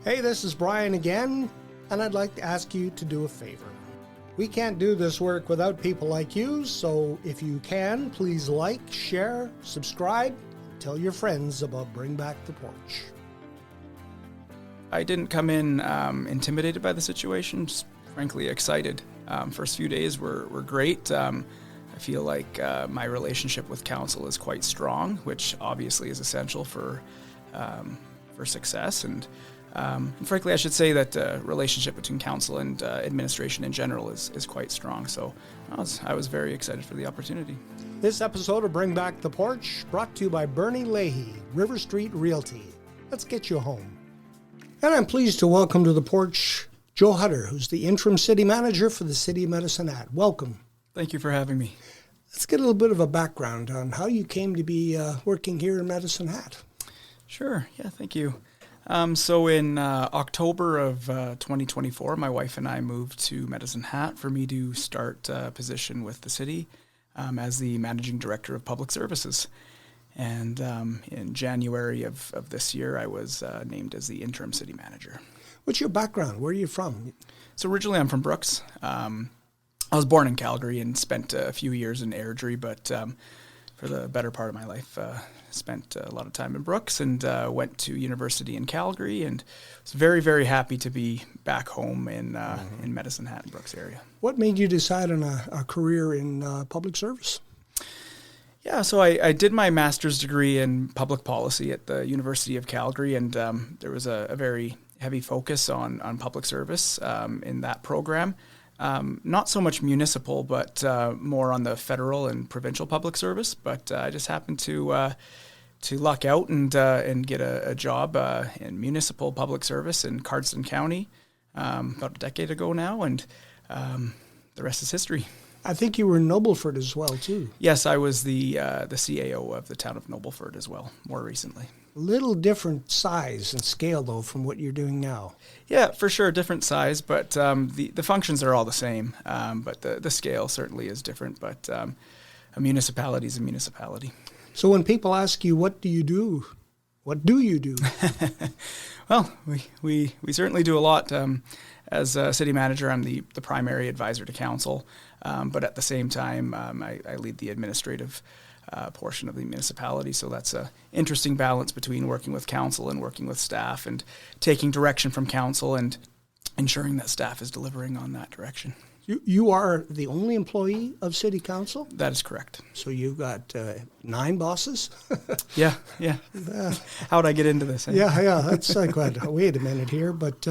Hey, this is Brian again, and I'd like to ask you to do a favor. We can't do this work without people like you, so if you can, please like, share, subscribe, tell your friends about Bring Back the Porch. I didn't come in intimidated by the situation, just frankly excited. First few days were great. I feel like my relationship with council is quite strong, which obviously is essential for success. And frankly, I should say that the relationship between council and administration in general is quite strong. So I was very excited for the opportunity. This episode of Bring Back the Porch brought to you by Bernie Leahy, River Street Realty. Let's get you home. And I'm pleased to welcome to the porch Joe Hutter, who's the interim city manager for the city of Medicine Hat. Welcome. Thank you for having me. Let's get a little bit of a background on how you came to be working here in Medicine Hat. Sure. Yeah, thank you. So in October of 2024, my wife and I moved to Medicine Hat for me to start a position with the city as the managing director of public services. And in January of this year, I was named as the interim city manager. What's your background? Where are you from? So originally I'm from Brooks. I was born in Calgary and spent a few years in Airdrie, but for the better part of my life, spent a lot of time in Brooks and went to university in Calgary, and was very, very happy to be back home in Medicine Hat and Brooks area. What made you decide on a career in public service? Yeah, so I did my master's degree in public policy at the University of Calgary, and there was a very heavy focus on public service in that program. Not so much municipal, but more on the federal and provincial public service. But I just happened to luck out and get a job in municipal public service in Cardston County about a decade ago now, and the rest is history. I think you were in Nobleford as well, too. Yes, I was the CAO of the town of Nobleford as well, more recently. Little different size and scale, though, from what you're doing now. Yeah, for sure, different size, but the functions are all the same. But the scale certainly is different, but a municipality is a municipality. So when people ask you, what do you do? What do you do? Well, we certainly do a lot. As a city manager, I'm the primary advisor to council, but at the same time, I lead the administrative portion of the municipality. So that's an interesting balance between working with council and working with staff and taking direction from council and ensuring that staff is delivering on that direction. You are the only employee of city council? That is correct. So you've got 9 bosses? Yeah. How'd I get into this? Yeah, that's like, wait a minute here, but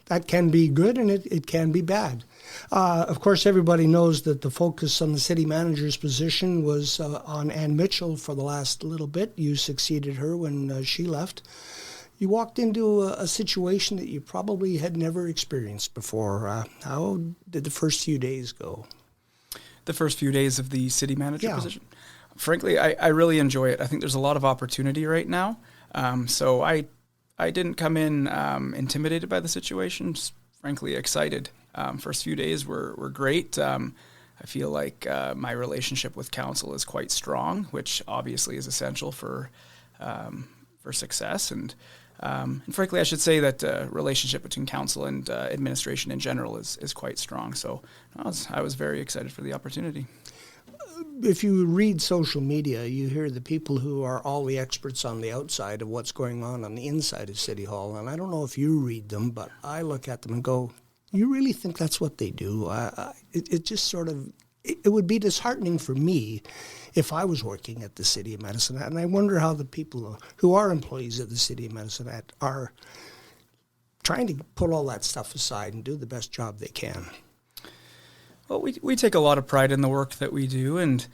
that can be good and it can be bad. Of course, everybody knows that the focus on the city manager's position was on Ann Mitchell for the last little bit. You succeeded her when she left. You walked into a situation that you probably had never experienced before. How did the first few days go? The first few days of the city manager position? Frankly, I really enjoy it. I think there's a lot of opportunity right now. So I didn't come in intimidated by the situation, just frankly excited. First few days were great. I feel like my relationship with council is quite strong, which obviously is essential for success. And frankly, I should say that the relationship between council and administration in general is quite strong. So I was very excited for the opportunity. If you read social media, you hear the people who are all the experts on the outside of what's going on the inside of City Hall. And I don't know if you read them, but I look at them and go, you really think that's what they do? It just sort of, it would be disheartening for me if I was working at the City of Medicine Hat. And I wonder how the people who are employees of the City of Medicine Hat are trying to put all that stuff aside and do the best job they can. Well, we take a lot of pride in the work that we do. And,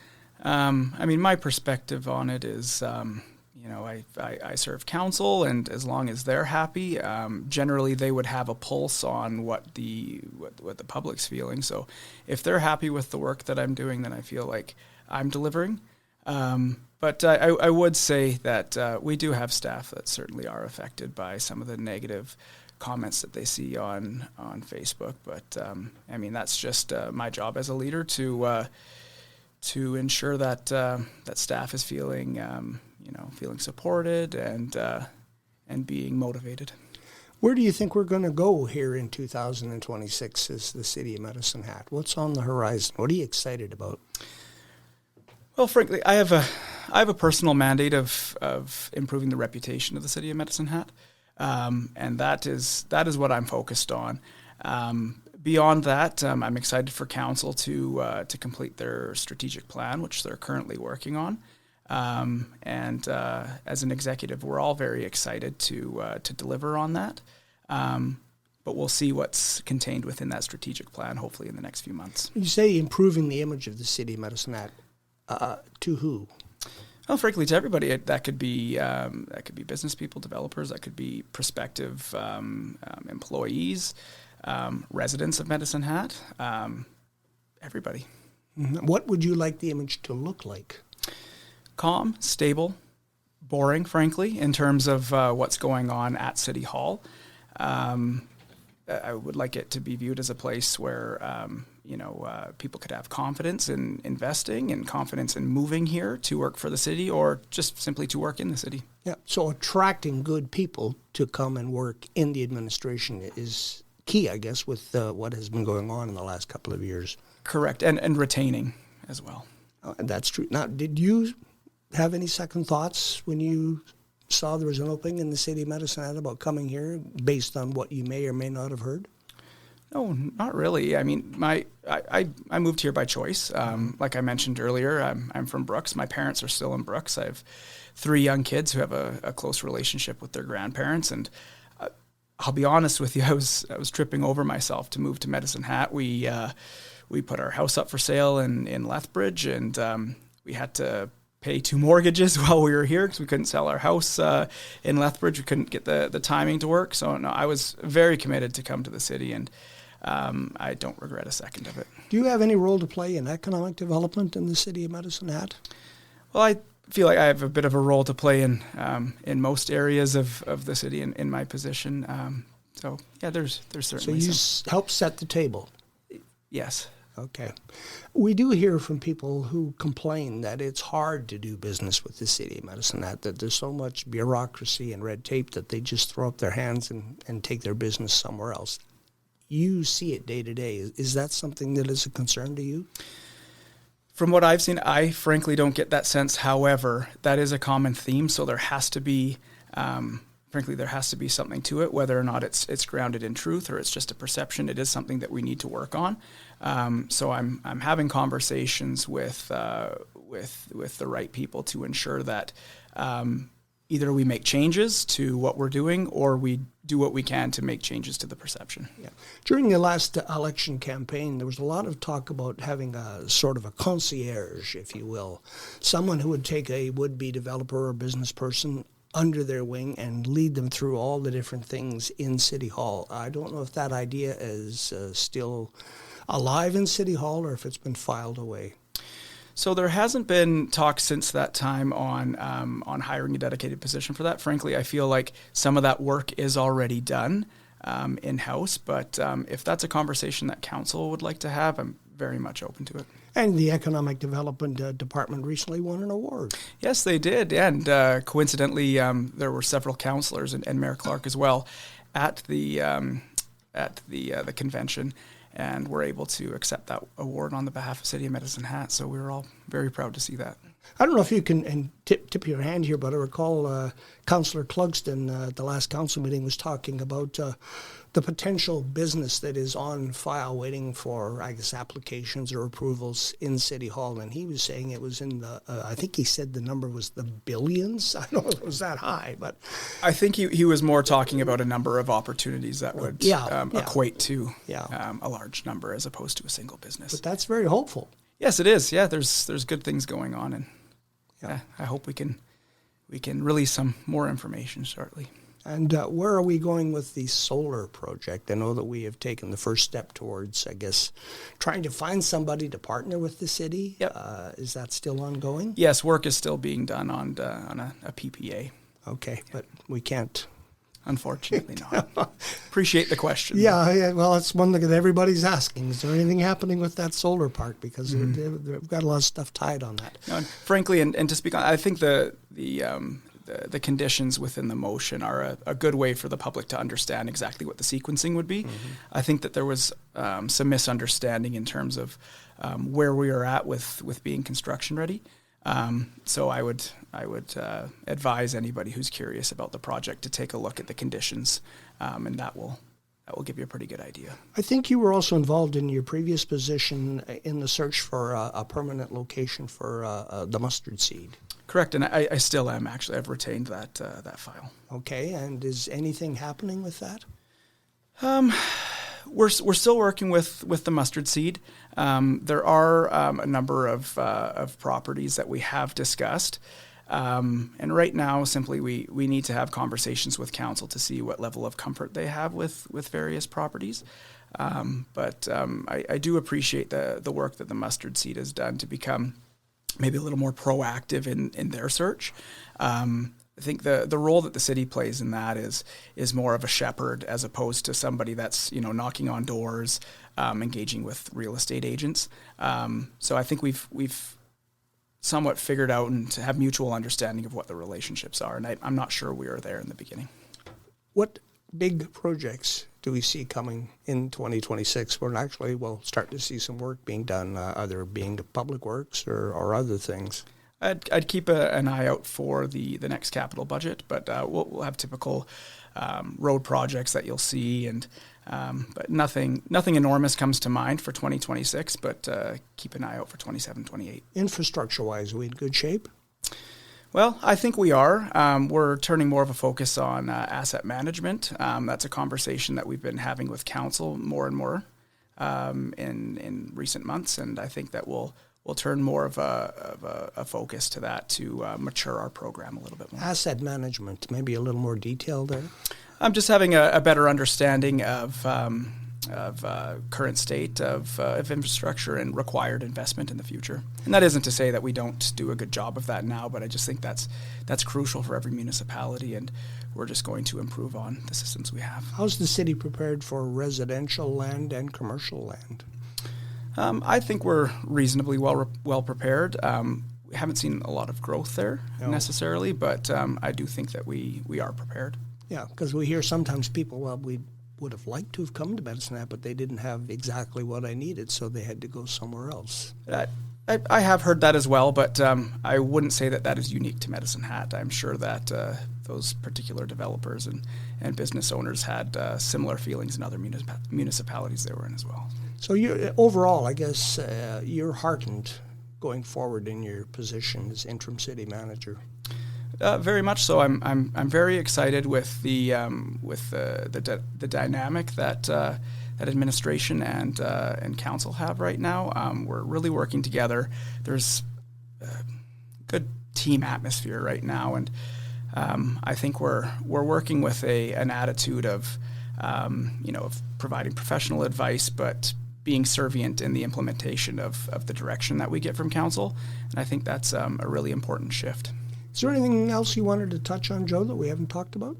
my perspective on it is, I serve council, and as long as they're happy, generally they would have a pulse on what the public's feeling. So if they're happy with the work that I'm doing, then I feel like I'm delivering. But I would say that we do have staff that certainly are affected by some of the negative comments that they see on Facebook. But that's just my job as a leader to ensure that that staff is feeling supported and being motivated. Where do you think we're going to go here in 2026 as the City of Medicine Hat? What's on the horizon? What are you excited about? Well, frankly, I have a personal mandate of improving the reputation of the City of Medicine Hat, and that is what I'm focused on. Beyond that, I'm excited for council to complete their strategic plan, which they're currently working on. And as an executive, we're all very excited to deliver on that. But we'll see what's contained within that strategic plan, hopefully in the next few months. You say improving the image of the City of Medicine Hat. To who? Well, frankly, to everybody. That could be business people, developers. That could be prospective employees, residents of Medicine Hat. Everybody. Mm-hmm. What would you like the image to look like? Calm, stable, boring, frankly, in terms of what's going on at City Hall. I would like it to be viewed as a place where people could have confidence in investing and confidence in moving here to work for the city or just simply to work in the city. Yeah. So attracting good people to come and work in the administration is key, I guess, with what has been going on in the last couple of years. Correct, and retaining as well. That's true. Now, did you have any second thoughts when you saw there was an opening in the City of Medicine Hat about coming here based on what you may or may not have heard? No, not really. I mean, I moved here by choice. Like I mentioned earlier, I'm from Brooks. My parents are still in Brooks. I have 3 young kids who have a close relationship with their grandparents, and I'll be honest with you, I was tripping over myself to move to Medicine Hat. We put our house up for sale in Lethbridge, and we had to pay 2 mortgages while we were here because we couldn't sell our house in Lethbridge. We couldn't get the timing to work. So no, I was very committed to come to the city, and I don't regret a second of it. Do you have any role to play in economic development in the City of Medicine Hat? Well, I feel like I have a bit of a role to play in most areas of the city in my position. So yeah, there's certainly So you help set the table? Yes. Okay. We do hear from people who complain that it's hard to do business with the City of Medicine Hat, that there's so much bureaucracy and red tape that they just throw up their hands and take their business somewhere else. You see it day to day. Is that something that is a concern to you? From what I've seen, I frankly don't get that sense. However, that is a common theme, so there has to be there has to be something to it, whether or not it's grounded in truth or it's just a perception. It is something that we need to work on. So I'm having conversations with the right people to ensure that either we make changes to what we're doing or we do what we can to make changes to the perception. Yeah. During the last election campaign, there was a lot of talk about having a sort of a concierge, if you will, someone who would take a would-be developer or business person under their wing and lead them through all the different things in City Hall. I don't know if that idea is still alive in City Hall or if it's been filed away. So there hasn't been talk since that time on hiring a dedicated position for that. Frankly, I feel like some of that work is already done in-house, but if that's a conversation that council would like to have, I'm very much open to it. And the Economic Development Department recently won an award. Yes, they did, and coincidentally, there were several councillors and Mayor Clark as well at the convention, and were able to accept that award on the behalf of City of Medicine Hat. So we were all very proud to see that. I don't know if you can tip your hand here, but I recall Councillor Clugston at the last council meeting was talking about the potential business that is on file waiting for, I guess, applications or approvals in City Hall. And he was saying it was in the, I think he said the number was the billions. I don't know if it was that high, but. I think he was more talking about a number of opportunities that would equate to a large number as opposed to a single business. But that's very hopeful. Yes, it is. Yeah, there's good things going on, and I hope we can release some more information shortly. And where are we going with the solar project? I know that we have taken the first step towards, I guess, trying to find somebody to partner with the city. Yep. Is that still ongoing? Yes, work is still being done on a PPA. Okay, but we can't. Unfortunately not. Appreciate the question. Yeah, well, it's one thing that everybody's asking. Is there anything happening with that solar park? Because they've got a lot of stuff tied on that. No, and frankly, and to speak on, I think the the conditions within the motion are a good way for the public to understand exactly what the sequencing would be. I think that there was some misunderstanding in terms of where we are at with being construction ready. So I would advise anybody who's curious about the project to take a look at the conditions, and that will give you a pretty good idea. I think you were also involved in your previous position in the search for a permanent location for the mustard seed. Correct, and I still am, actually. I've retained that file. Okay, and is anything happening with that? We're still working with the mustard seed. There are a number of properties that we have discussed. And right now, simply, we need to have conversations with council to see what level of comfort they have with various properties. But I do appreciate the work that the mustard seed has done to become maybe a little more proactive in their search. I think the role that the city plays in that is more of a shepherd as opposed to somebody that's knocking on doors, engaging with real estate agents. So I think we've somewhat figured out and to have mutual understanding of what the relationships are. And I'm not sure we were there in the beginning. What big projects do we see coming in 2026? We're actually, we'll start to see some work being done, either being the public works or other things. I'd keep an eye out for the next capital budget, but we'll have typical road projects that you'll see, and but nothing enormous comes to mind for 2026, but keep an eye out for 27, 28. Infrastructure-wise, are we in good shape? Well, I think we are. We're turning more of a focus on asset management. That's a conversation that we've been having with council more and more in recent months, and I think that we'll turn more of a focus to that to mature our program a little bit more. Asset management, maybe a little more detail there? I'm just having a better understanding of current state of infrastructure and required investment in the future. And that isn't to say that we don't do a good job of that now, but I just think that's crucial for every municipality, and we're just going to improve on the systems we have. How's the city prepared for residential land and commercial land? I think we're reasonably well prepared. We haven't seen a lot of growth there necessarily, but I do think that we are prepared. Yeah, because we hear sometimes people, well, we would have liked to have come to Medicine Hat, but they didn't have exactly what I needed, so they had to go somewhere else. I have heard that as well, but I wouldn't say that is unique to Medicine Hat. I'm sure that those particular developers and business owners had similar feelings in other municipalities they were in as well. So overall, I guess you're heartened going forward in your position as interim city manager. Very much so. I'm very excited with the dynamic that administration and council have right now. We're really working together. There's a good team atmosphere right now, and I think we're working with an attitude of of providing professional advice, but being servient in the implementation of the direction that we get from council. And I think that's a really important shift. Is there anything else you wanted to touch on, Joe, that we haven't talked about?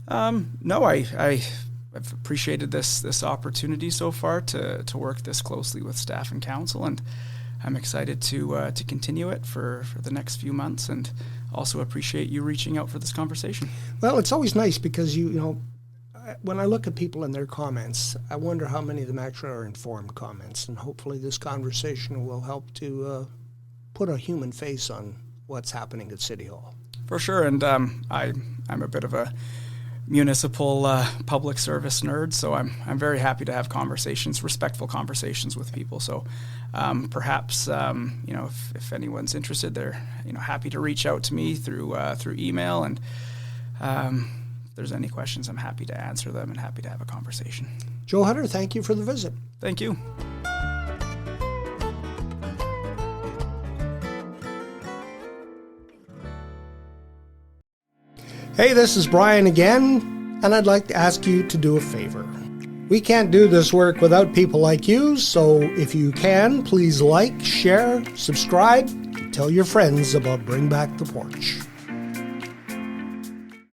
No, I've appreciated this opportunity so far to work this closely with staff and council, and I'm excited to continue it for the next few months, and also appreciate you reaching out for this conversation. Well, it's always nice because when I look at people and their comments, I wonder how many of them actually are informed comments, and hopefully this conversation will help to put a human face on what's happening at City Hall. For sure, and I'm a bit of a municipal public service nerd, so I'm very happy to have respectful conversations with people. So perhaps if anyone's interested, they're happy to reach out to me through email, and if there's any questions, I'm happy to answer them and happy to have a conversation. Joe Hutter, thank you for the visit. Thank you. Hey, this is Brian again, and I'd like to ask you to do a favor. We can't do this work without people like you, so if you can, please like, share, subscribe, and tell your friends about Bring Back the Porch.